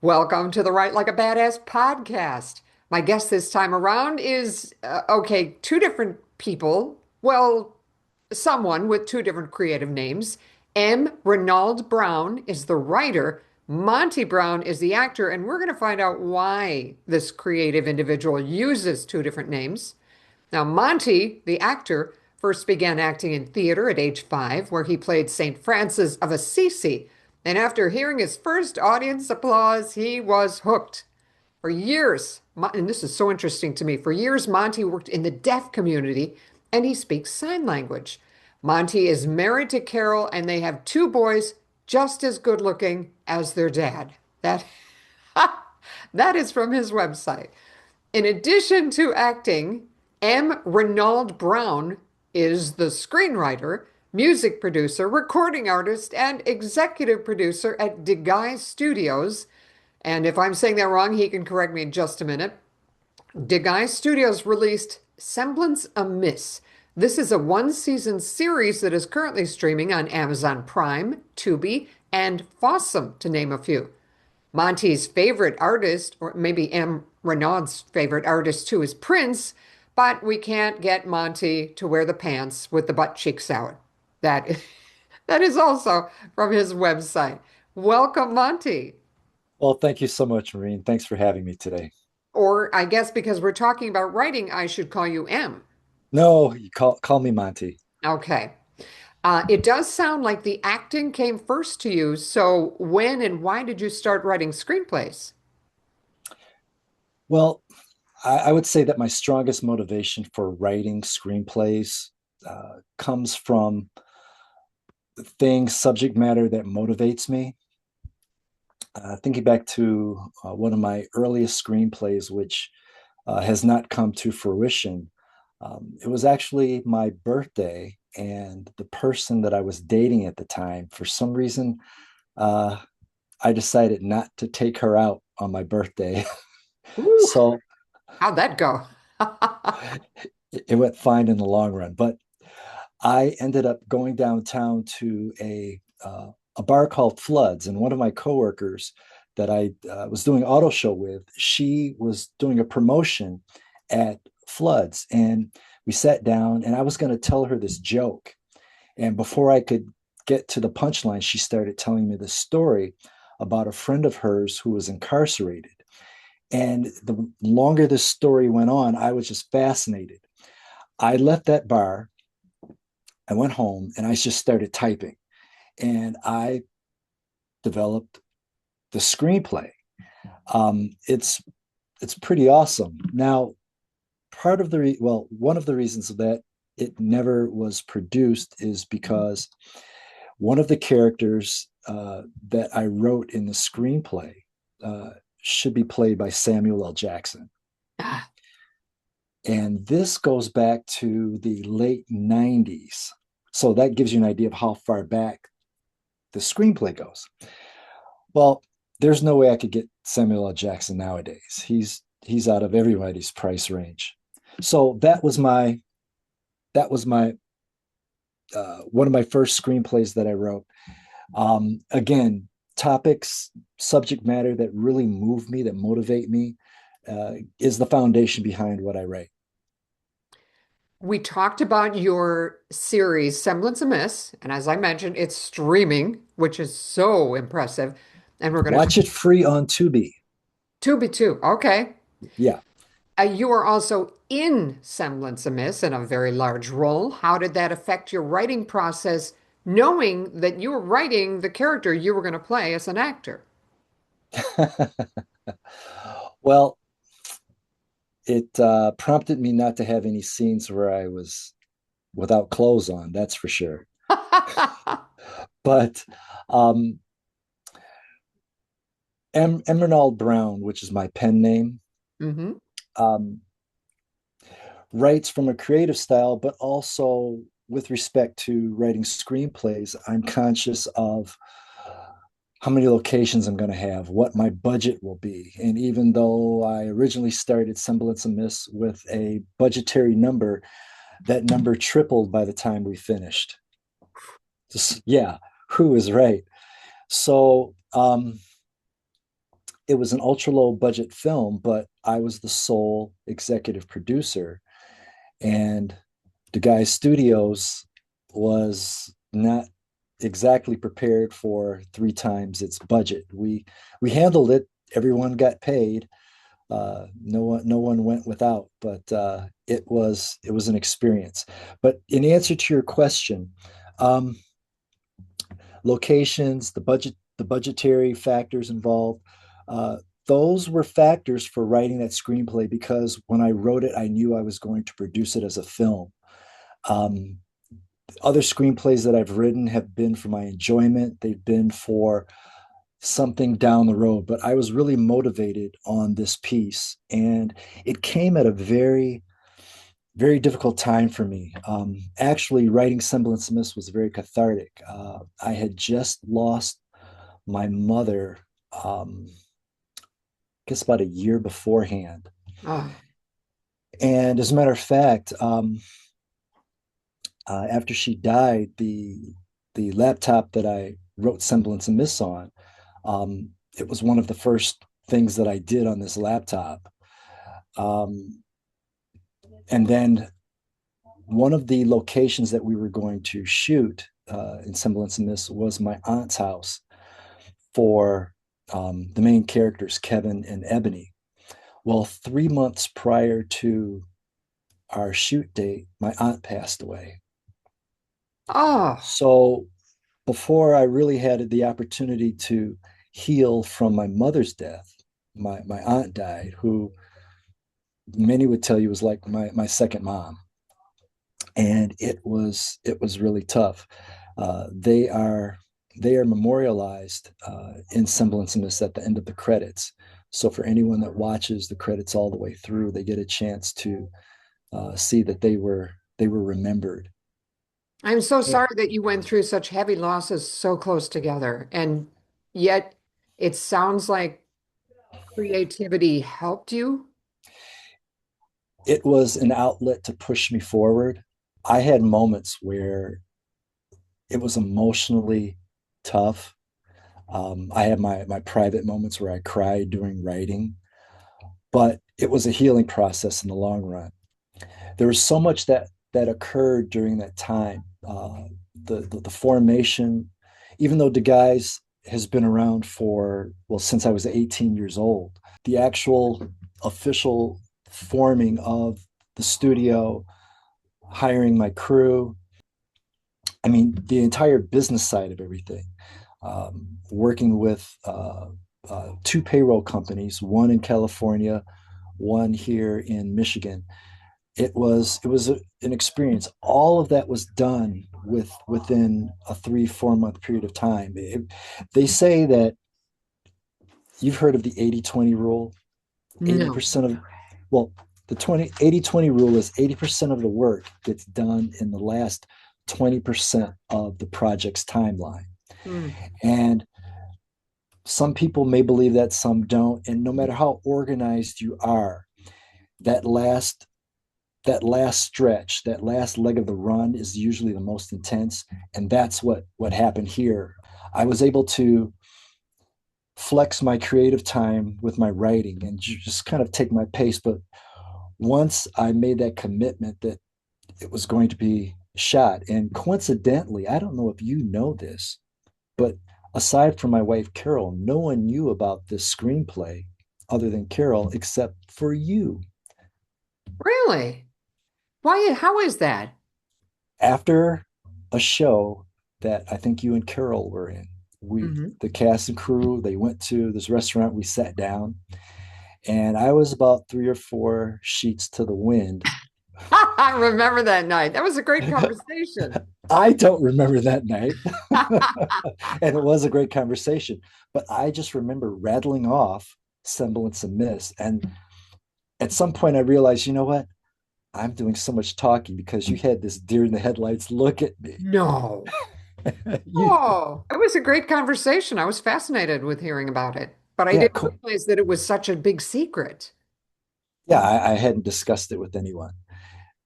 Welcome to the Write Like a Badass podcast. My guest this time around is, okay, two different people. Well, someone with two different creative names. M. Renaud Brown is the writer. Monty Brown is the actor, and we're going to find out why this creative individual uses two different names. Now, Monty, the actor, first began acting in theater at age 5, where he played St. Francis of Assisi. And after hearing his first audience applause, he was hooked. For years, and this is so interesting to me, for years, Monty worked in the deaf community and he speaks sign language. Monty is married to Carol and they have two boys just as good looking as their dad. That, that is from his website. In addition to acting, M. Renaud Brown is the screenwriter, music producer, recording artist, and executive producer at DeGuy Studios. And if I'm saying that wrong, he can correct me in just a minute. DeGuy Studios released Semblance Amiss. This is a one-season series that is currently streaming on Amazon Prime, Tubi, and Fossum, to name a few. Monty's favorite artist, or maybe M. Renaud's favorite artist too, is Prince, but we can't get Monty to wear the pants with the butt cheeks out. That, that is also from his website. Welcome, Monty. Well, thank you so much, Maureen. Thanks for having me today. Or I guess because we're talking about writing, I should call you M. No, you call me Monty. Okay. It does sound like the acting came first to you. So when and why did you start writing screenplays? Well, I would say that my strongest motivation for writing screenplays comes from things, subject matter that motivates me. Thinking back to one of my earliest screenplays, which has not come to fruition, it was actually my birthday, and the person that I was dating at the time, for some reason, uh, I decided not to take her out on my birthday. Ooh, So how'd that go? it went fine in the long run. But I ended up going downtown to a bar called Floods, and one of my coworkers that I was doing auto show with, she was doing a promotion at Floods, and we sat down, and I was going to tell her this joke, and before I could get to the punchline, she started telling me this story about a friend of hers who was incarcerated. And the longer this story went on, I was just fascinated. I left that bar, I went home, and I just started typing. And I developed the screenplay. It's pretty awesome. Now, one of the reasons that it never was produced is because one of the characters that I wrote in the screenplay uh, should be played by Samuel L. Jackson. And this goes back to the late 90s. So that gives you an idea of how far back the screenplay goes. Well, there's no way I could get Samuel L. Jackson nowadays. He's out of everybody's price range. So that was my one of my first screenplays that I wrote. Again, topics, subject matter that really move me, that motivate me, is the foundation behind what I write. We talked about your series, Semblance Amiss, and as I mentioned, it's streaming, which is so impressive. And we're going to talk Watch it free on Tubi. Tubi too. Okay. Yeah. You are also in Semblance Amiss in a very large role. How did that affect your writing process, knowing that you were writing the character you were going to play as an actor? Well, it prompted me not to have any scenes where I was without clothes on, that's for sure. But um, Emerald Brown, which is my pen name, Hmm. um, writes from a creative style, but also with respect to writing screenplays, I'm conscious of how many locations I'm going to have, what my budget will be. And even though I originally started Semblance Amiss with a budgetary number, that number tripled by the time we finished. Just, yeah, who is right? So it was an ultra low budget film, but I was the sole executive producer. And the guy's studios was not exactly prepared for three times its budget. We handled it. Everyone got paid. No one went without, but it was an experience. But in answer to your question, um, locations, the budgetary factors involved. Uh, those were factors for writing that screenplay because when I wrote it, I knew I was going to produce it as a film. Um, Other screenplays that I've written have been for my enjoyment. They've been for something down the road, but I was really motivated on this piece, and it came at a very difficult time for me. Actually, writing Semblance of Mist was very cathartic. I had just lost my mother, I guess about a year beforehand. Oh, And as a matter of fact, after she died, the laptop that I wrote Semblance of Mist on, it was one of the first things that I did on this laptop. Um, and then one of the locations that we were going to shoot in Semblance of Mist was my aunt's house for the main characters, Kevin and Ebony. Well, 3 months prior to our shoot date, my aunt passed away. oh, So before I really had the opportunity to heal from my mother's death, my aunt died, who many would tell you was like my second mom. And it was really tough. They are memorialized in Semblance of This at the end of the credits. So for anyone that watches the credits all the way through, they get a chance to see that they were remembered. I'm so Yeah. sorry that you went through such heavy losses so close together. And yet it sounds like creativity helped you. It was an outlet to push me forward. I had moments where it was emotionally tough. I had my private moments where I cried during writing, but it was a healing process in the long run. There was so much that occurred during that time. The formation, even though the guys has been around for well since I was 18 years old, the actual official forming of the studio, hiring my crew. I mean, the entire business side of everything. Working with two payroll companies, one in California, one here in Michigan. An experience. All of that was done within a 3 4 month period of time. They say that you've heard of the 80-20 rule. Eighty No. percent of well, the 20 80-20 rule is 80% of the work gets done in the last 20% of the project's timeline. Hmm. And some people may believe that, some don't. And no matter how organized you are, that last that last stretch, that last leg of the run is usually the most intense. And that's what happened here. I was able to flex my creative time with my writing and just kind of take my pace. But once I made that commitment that it was going to be shot, and coincidentally, I don't know if you know this, but aside from my wife Carol, no one knew about this screenplay other than Carol, except for you. Really? Why? How is that? After a show that I think you and Carol were in, Hmm. the cast and crew, they went to this restaurant. We sat down, and I was about three or four sheets to the wind. I remember that night. That was a great conversation. I don't remember that night, and it was a great conversation. But I just remember rattling off Semblance of Miss, and at some point I realized, you know what? I'm doing so much talking because you had this deer in the headlights look at me. No. you, Oh, it was a great conversation. I was fascinated with hearing about it, but I yeah, didn't cool. realize that it was such a big secret. Yeah, I hadn't discussed it with anyone.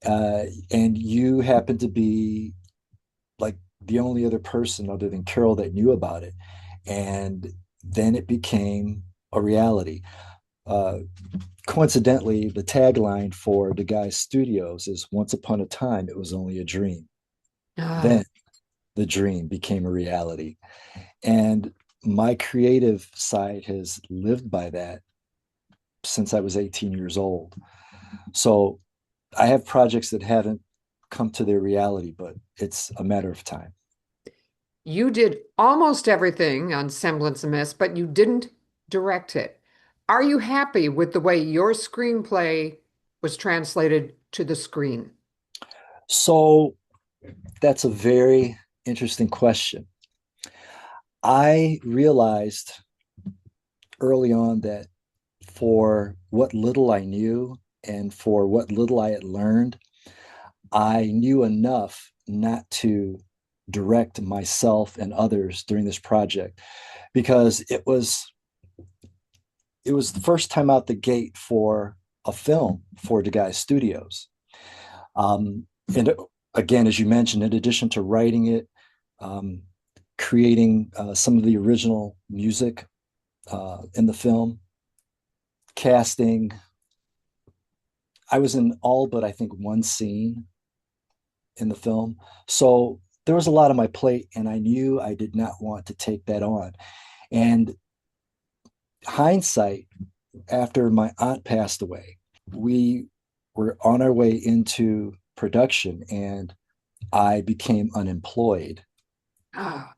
And you happen to be like the only other person other than Carol that knew about it. And then it became a reality. Uh, Coincidentally, the tagline for the guy's studios is "Once upon a time, it was only a dream." Ah, Then the dream became a reality. And my creative side has lived by that since I was 18 years old. So I have projects that haven't come to their reality, but it's a matter of time. you did almost everything on Semblance of Miss, but you didn't direct it. Are you happy with the way your screenplay was translated to the screen? So that's a very interesting question. I realized early on that for what little I knew and for what little I had learned, I knew enough not to direct myself and others during this project because it was the first time out the gate for a film for the guy's studios. And again, as you mentioned, in addition to writing it, um, creating some of the original music in the film, casting, I was in all but I think one scene in the film. So there was a lot on my plate, and I knew I did not want to take that on. And hindsight, after my aunt passed away, we were on our way into production and I became unemployed. Ah,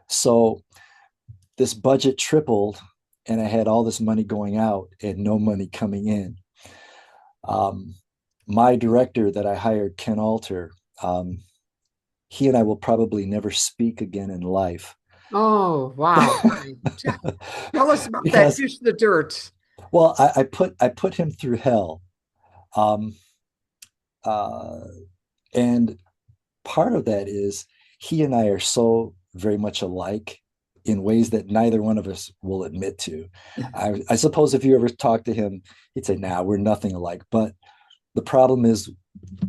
So this budget tripled and I had all this money going out and no money coming in. Um, my director that I hired, Ken Alter, he and I will probably never speak again in life. oh, wow. Why? Tell us about that Because dish the dirt. well, I put him through hell. Um, uh, and part of that is he and I are so very much alike in ways that neither one of us will admit to. I suppose if you ever talk to him, he'd say, "Nah, we're nothing alike." But the problem is,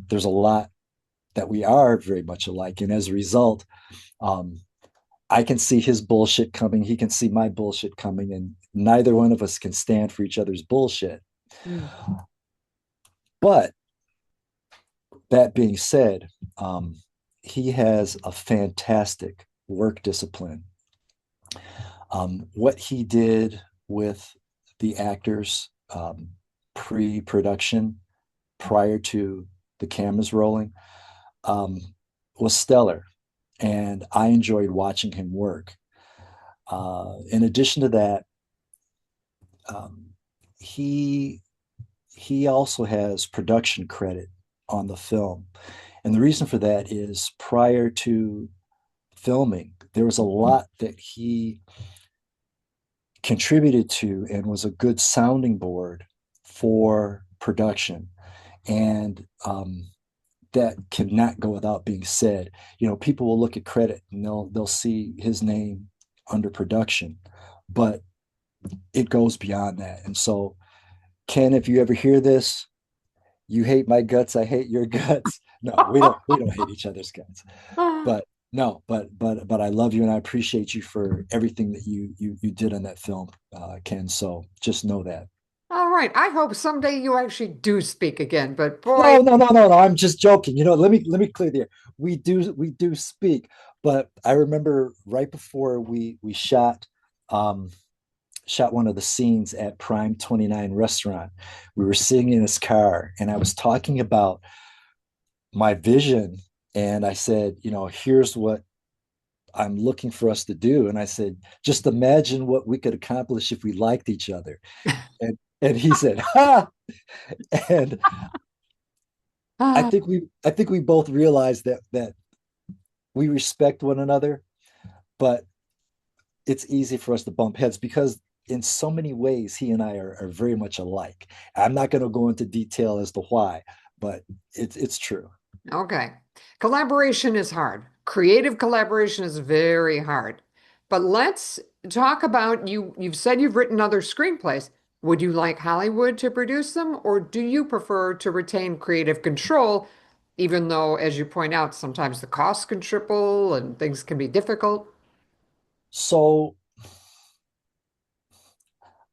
there's a lot that we are very much alike, and as a result, um, I can see his bullshit coming. He can see my bullshit coming, and neither one of us can stand for each other's bullshit. Mm. But that being said, he has a fantastic work discipline. What he did with the actors pre-production, prior to the cameras rolling, um, was stellar, and I enjoyed watching him work. In addition to that, um, he he also has production credit on the film, and the reason for that is prior to filming, there was a lot that he contributed to and was a good sounding board for production. And that cannot go without being said. People will look at credit and they'll see his name under production, but it goes beyond that. And so, Ken, if you ever hear this, you hate my guts, I hate your guts. No, we don't hate each other's guts. But no, but I love you and I appreciate you for everything that you did on that film, Ken. So just know that. All right. I hope someday you actually do speak again, but boy, No, no, no, no, no. I'm just joking. Let me clear the air. We do speak, but I remember right before we um shot one of the scenes at Prime 29 restaurant. We were sitting in his car and I was talking about my vision, and I said, here's what I'm looking for us to do. And I said, just imagine what we could accomplish if we liked each other. And he said, ha. And I ah, think we both realized that we respect one another, but it's easy for us to bump heads because in so many ways he and I are very much alike. I'm not going to go into detail as to why, but it's true. okay. Collaboration is hard. Creative collaboration is very hard. But let's talk about you. You've said you've written other screenplays. Would you like Hollywood to produce them, or do you prefer to retain creative control, even though, as you point out, sometimes the costs can triple and things can be difficult? So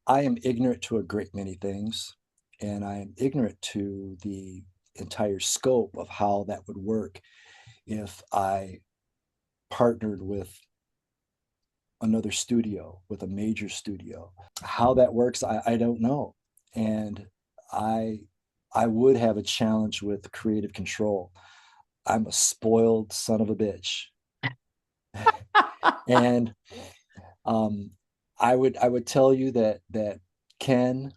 I am ignorant to a great many things, and I am ignorant to the entire scope of how that would work if I partnered with another studio, with a major studio. How that works, I don't know. And I I would have a challenge with creative control. I'm a spoiled son of a bitch. And um, I would tell you that Ken,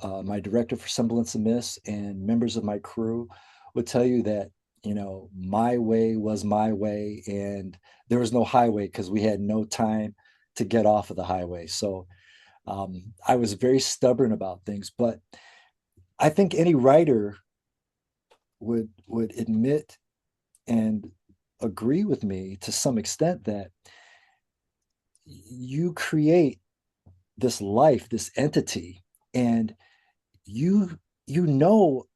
my director for Semblance of Miss, and members of my crew would tell you that my way was my way, and there was no highway because we had no time to get off of the highway. So I was very stubborn about things, but I think any writer would admit and agree with me to some extent that you create this life, this entity, and you you know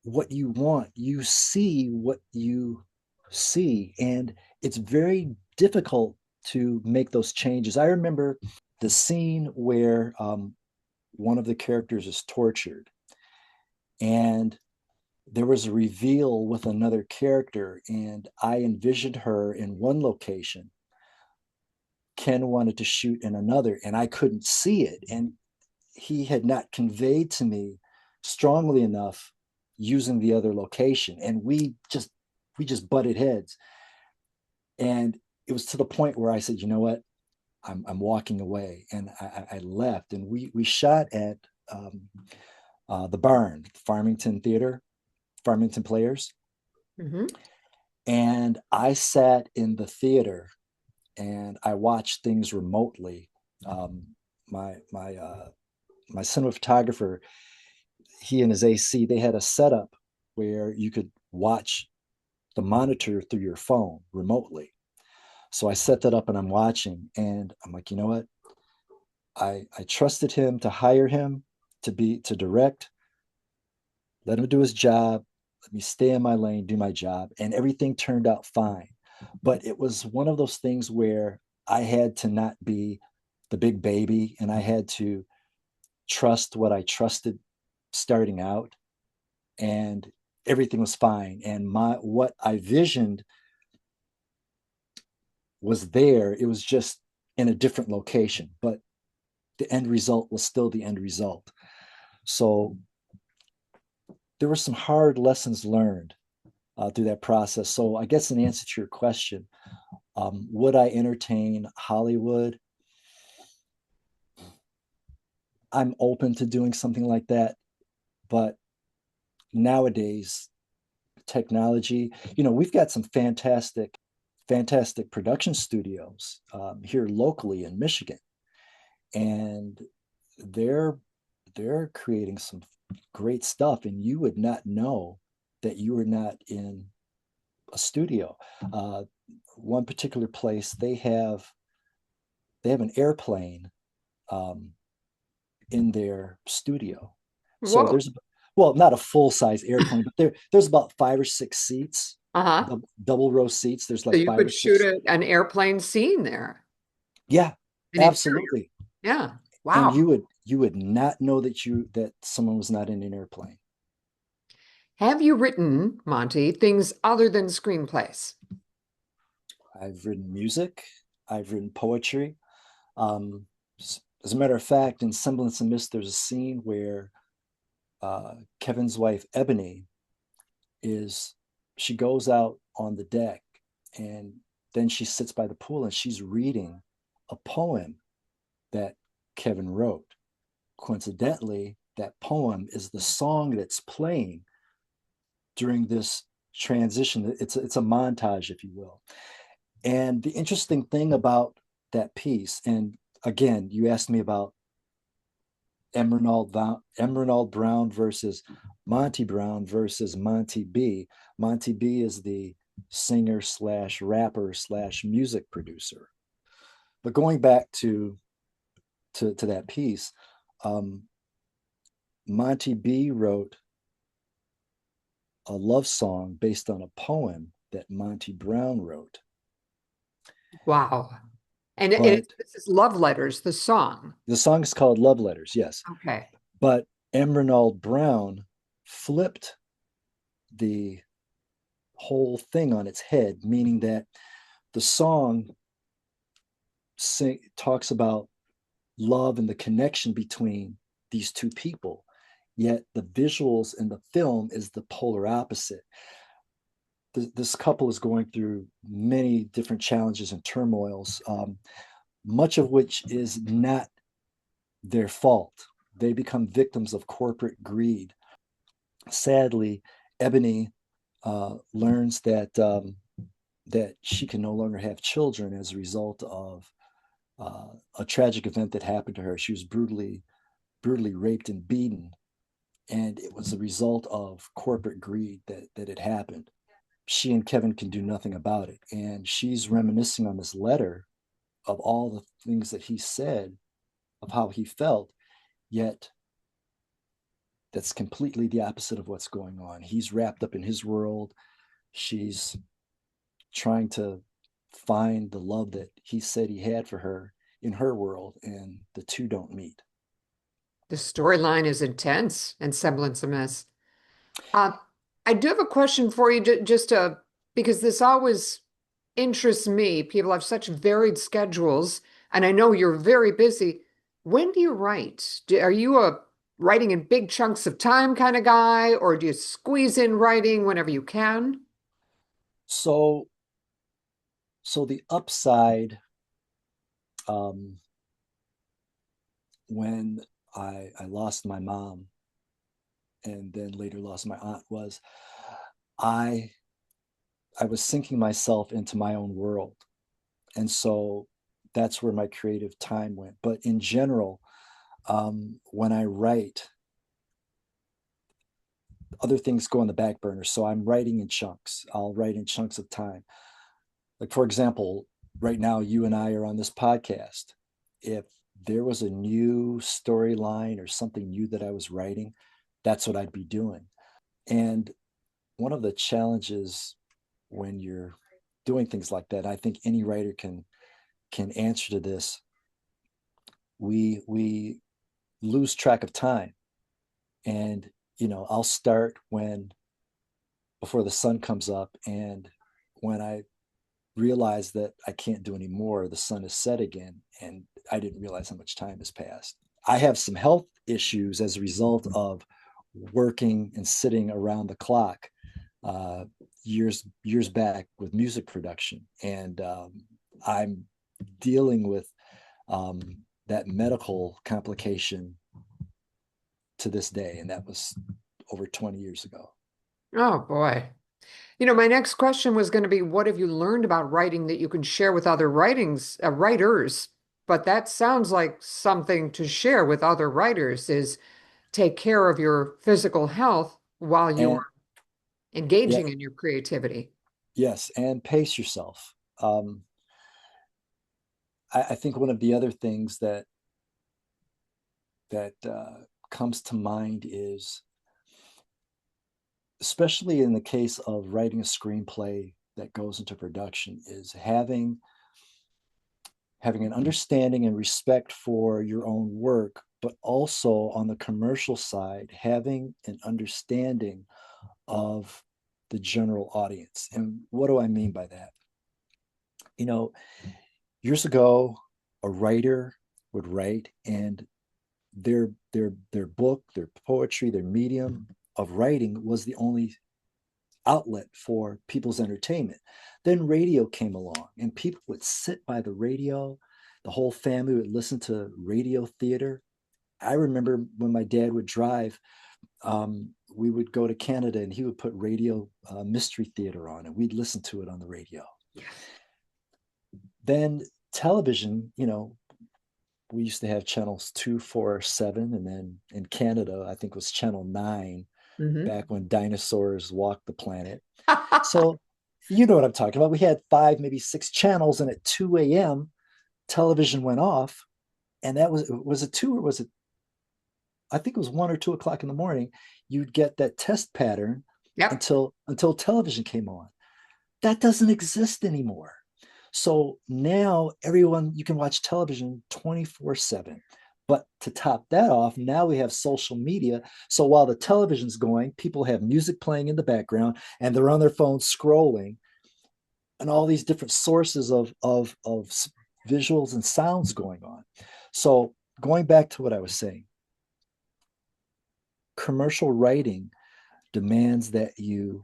what you want. You see what you see, and it's very difficult to make those changes. I remember the scene where one of the characters is tortured, and there was a reveal with another character, and I envisioned her in one location. Ken wanted to shoot in another, and I couldn't see it. And he had not conveyed to me strongly enough using the other location. And we just butted heads. And it was to the point where I said, you know what? I'm walking away. And I left. And we shot at the barn, Farmington Theater, Farmington Players. Hmm. And I sat in the theater and I watched things remotely. Um, my cinematographer, he and his AC, they had a setup where you could watch the monitor through your phone remotely. So I set that up and I'm watching, and I'm like, you know what? I trusted him to hire him to direct, let him do his job, let me stay in my lane, do my job, and everything turned out fine. But it was one of those things where I had to not be the big baby, and I had to trust what I trusted starting out, and everything was fine. And my what I visioned was there. It was just in a different location, but the end result was still the end result. So there were some hard lessons learned through that process. So I guess in answer to your question, would I entertain Hollywood? I'm open to doing something like that, but nowadays technology, we've got some fantastic production studios here locally in Michigan, and they're they're creating some great stuff, and you would not know that you were not in a studio. Uh, One particular place, they have an airplane um, in their studio. So Whoa. there's, well, not a full size airplane, but there's about 5 or 6 seats, Uh-huh. double row seats. There's So like you five could or shoot six. an airplane scene there, Yeah, an interior. absolutely. Yeah. And Wow. you would not know that someone was not in an airplane. Have you written, Monty, things other than screenplays? I've written music. I've written poetry. Um, as a matter of fact, in Semblance of Mist, there's a scene where Kevin's wife Ebony is she goes out on the deck, and then she sits by the pool and she's reading a poem that Kevin wrote. Coincidentally, that poem is the song that's playing during this transition. It's a montage, if you will. And the interesting thing about that piece, and again, you asked me about Emerald Brown versus Monty Brown versus Monty B. Monty B is the singer slash rapper slash music producer. But going back to that piece, um, Monty B wrote a love song based on a poem that Monty Brown wrote. Wow. And But this is Love Letters, the song. the song is called Love Letters, yes. Okay. But M. Renauld Brown flipped the whole thing on its head, meaning that the song talks about love and the connection between these two people, yet the visuals in the film is the polar opposite. This couple is going through many different challenges and turmoils, much of which is not their fault. They become victims of corporate greed. Sadly, Ebony learns that she can no longer have children as a result of a tragic event that happened to her. She was brutally raped and beaten, and it was a result of corporate greed that it happened. She and Kevin can do nothing about it, and she's reminiscing on this letter of all the things that he said, of how he felt, yet that's completely the opposite of what's going on. He's wrapped up in his world. She's trying to find the love that he said he had for her in her world, and the two don't meet. The storyline is intense and semblance a mess. Uh, I do have a question for you, because this always interests me. People have such varied schedules, and I know you're very busy. When do you write? Are you a writing in big chunks of time kind of guy, or do you squeeze in writing whenever you can? So, so the upside, um, when I lost my mom and then later lost my aunt, was I I was sinking myself into my own world, and so that's where my creative time went. But in general, when I write, other things go on the back burner. So I'm writing in chunks. I'll write in chunks of time. Like, for example, right now, you and I are on this podcast. If there was a new storyline or something new that I was writing, that's what I'd be doing. And one of the challenges when you're doing things like that, I think any writer can answer to this. We lose track of time, and I'll start when before the sun comes up, and when I realize that I can't do any more, the sun is set again, and I didn't realize how much time has passed. I have some health issues as a result of working and sitting around the clock uh, years back with music production, and I'm dealing with um, that medical complication to this day, and that was over 20 years ago. Oh boy. My next question was going to be, what have you learned about writing that you can share with other writers? But that sounds like something to share with other writers is take care of your physical health while And you're yeah, engaging in your creativity. yes, and pace yourself. I think one of the other things that comes to mind is, especially in the case of writing a screenplay that goes into production, is having an understanding and respect for your own work, but also on the commercial side, having an understanding of the general audience. And what do I mean by that? You know, years ago, a writer would write, and their book, their poetry, their medium of writing was the only outlet for people's entertainment. Then radio came along, and people would sit by the radio. The whole family would listen to radio theater. I remember when my dad would drive, we would go to Canada and he would put radio mystery theater on, and we'd listen to it on the radio. Yes. Then television, we used to have channels 2, 4, 7, and then in Canada, I think it was channel 9 Hmm. back when dinosaurs walked the planet. So you know what I'm talking about. We had 5, maybe 6 channels, and at 2 a.m., television went off. And that was it 2 or was it? I think it was 1 or 2 o'clock in the morning. You'd get that test pattern Yep. until television came on. That doesn't exist anymore. So now everyone, you can watch television 24/7. But to top that off, now we have social media. So while the television's going, people have music playing in the background and they're on their phones scrolling and all these different sources of visuals and sounds going on. So going back to what I was saying, commercial writing demands that you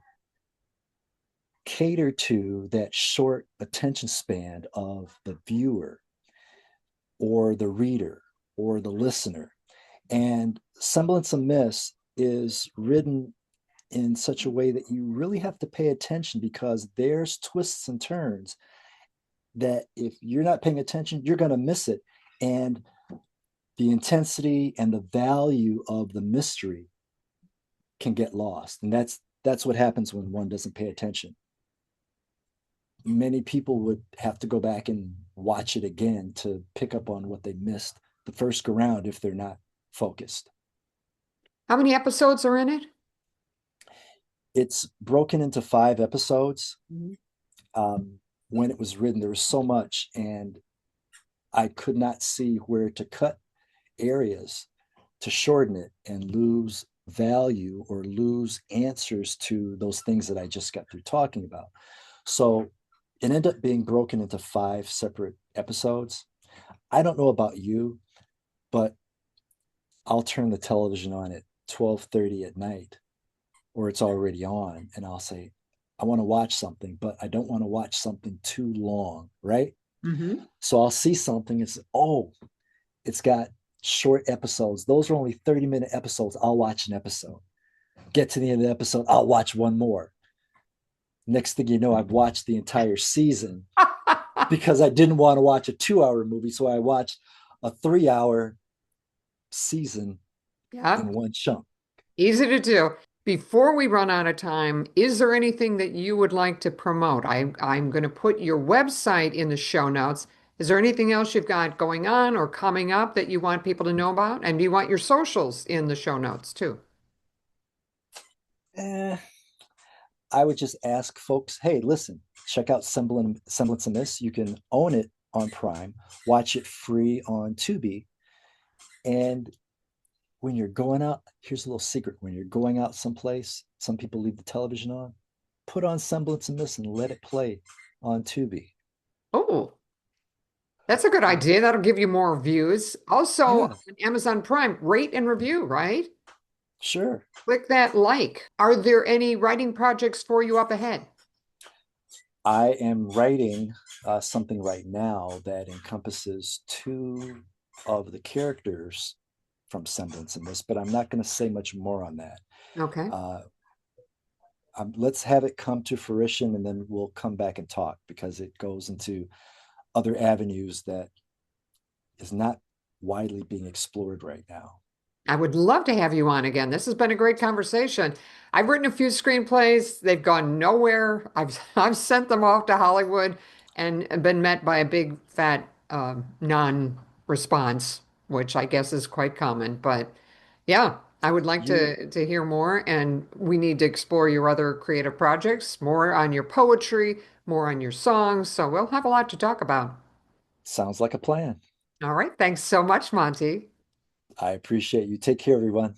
cater to that short attention span of the viewer or the reader or the listener. And Semblance of Miss is written in such a way that you really have to pay attention because there's twists and turns that if you're not paying attention, you're going to miss it. And the intensity and the value of the mystery can get lost. And that's what happens when one doesn't pay attention. Many people would have to go back and watch it again to pick up on what they missed the first go round if they're not focused. How many episodes are in it? It's broken into 5 episodes. Mhm. When it was written, there was so much, and I could not see where to cut areas to shorten it and lose value or lose answers to those things that I just got through talking about. So it ended up being broken into 5 separate episodes. I don't know about you, but I'll turn the television on at 12:30 at night or it's already on and I'll say, I want to watch something, but I don't want to watch something too long, right? Mm-hmm. So I'll see something and say, oh, it's got short episodes. Those are only 30-minute episodes. I'll watch an episode. Get to the end of the episode, I'll watch one more. Next thing you know, I've watched the entire season because I didn't want to watch a 2 hour movie. So I watched a 3 hour season in Yep. one chunk. Easy to do. Before we run out of time, is there anything that you would like to promote? I'm going to put your website in the show notes. Is there anything else you've got going on or coming up that you want people to know about? And do you want your socials in the show notes too? Eh, I would just ask folks, hey, listen, check out Semblance of This. You can own it on Prime, watch it free on Tubi. And when you're going out, here's a little secret. When you're going out someplace, some people leave the television on, put on Semblance of This and let it play on Tubi. Oh, that's a good idea. That'll give you more views. Also, Yeah, on Amazon Prime, rate and review, right? sure. Click that like. Are there any writing projects for you up ahead? I am writing something right now that encompasses two of the characters from Semblance in this, but I'm not going to say much more on that. Okay. Uh, let's have it come to fruition and then we'll come back and talk because it goes into other avenues that is not widely being explored right now. I would love to have you on again. This has been a great conversation. I've written a few screenplays. They've gone nowhere. I've sent them off to Hollywood and been met by a big fat non-response, which I guess is quite common. But yeah, I would like You to hear more, and we need to explore your other creative projects, more on your poetry, more on your songs. So we'll have a lot to talk about. sounds like a plan. All right. Thanks so much, Monty. I appreciate you. Take care, everyone.